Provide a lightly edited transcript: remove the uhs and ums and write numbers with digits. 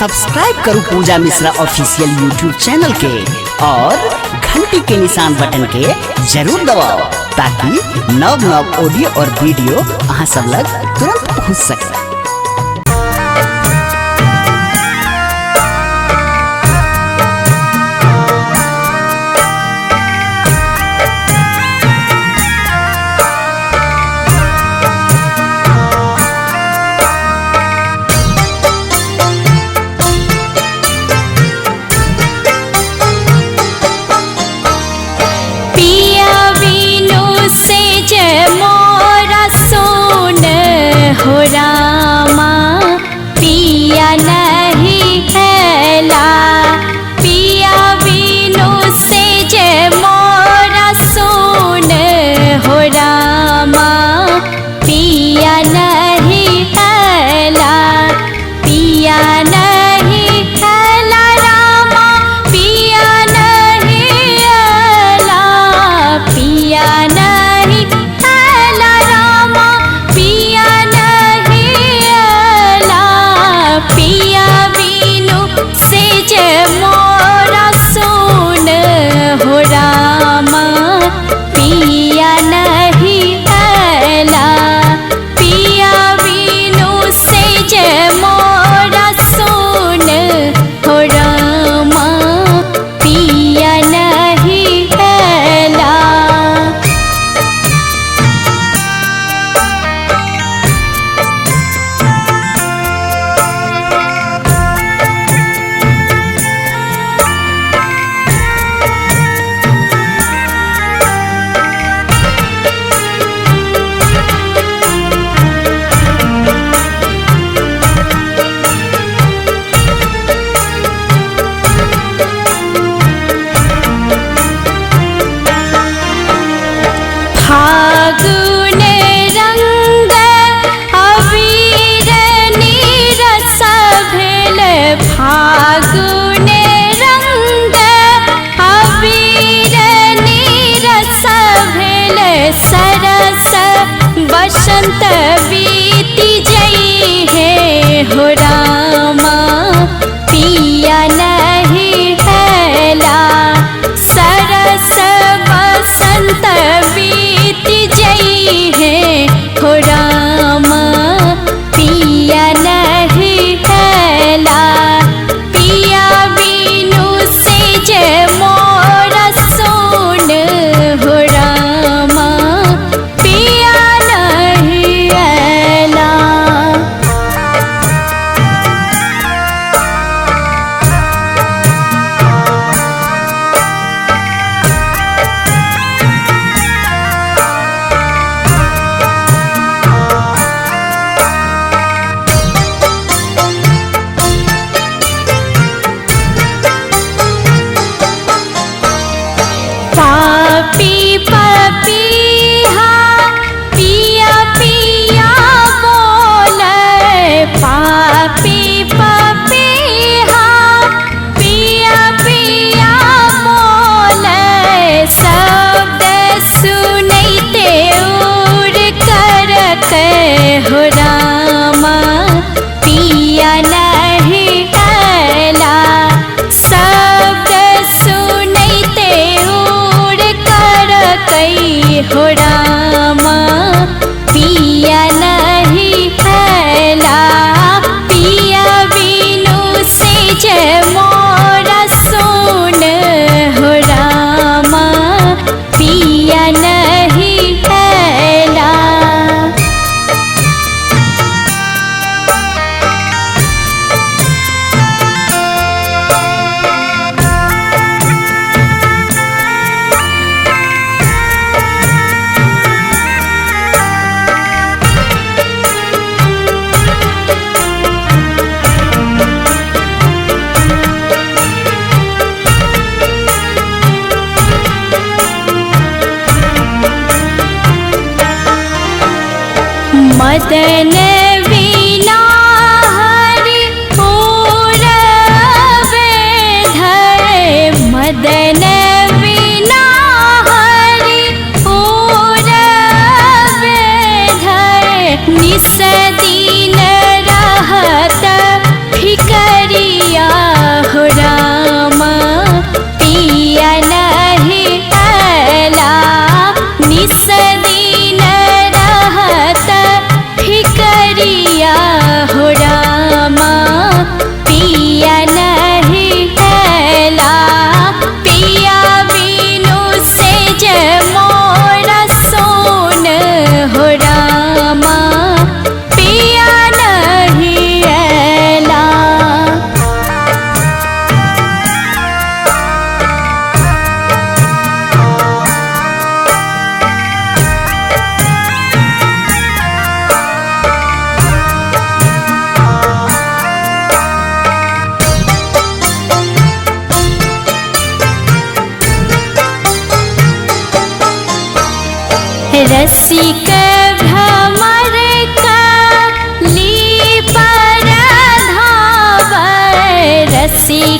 Subscribe करो पूजा Mishra official YouTube channel के और घंटी के निशान बटन के जरूर दबाओ ताकि नव नव ऑडियो और वीडियो अहाँ सब लग तुरंत पहुँच सके। हो रामा पिया नहीं हैला पिया बिनु से जय मोरा सुन हो रामा पिया नहीं हैला पिया नहीं हैला रामा पिया नहीं हैला पिया नहीं हैला रामा पिया पिया बिनु से जय मोरा सुन हो रामा पिया नहीं हैला पिया बिनु से जय मोरा सुन हो रामा पिया नहीं हैला। फागुन रंग अबीर नीरस भेल फागुन रंग अबीर नीरस भेल सरस बसंत बीति जई है हो रामा पिया नहीं हैला सरस बसंत बीति जई है हो रामा पिया नहीं हैला पिया बिनु से जय मोरा सुन हो रामा पिया नहीं हैला। पापी पपीहा पिया पिया बोले पापी पपीहा पिया पिया बोले शब्द सुनते उड़ कर के हो रामा पिया नहीं हैला शब्द सुनते कई हो रामा पिया नहीं हैला पिया बिनु से जय मोरा सुन हो रामा पिया नहीं हैला। मदन वीणा हरि पूरबे धरे मदन वीणा हरि पूरबे धरे निस दिन रहत फिकरी रसिक भ्रमर कली पर धावै रसिक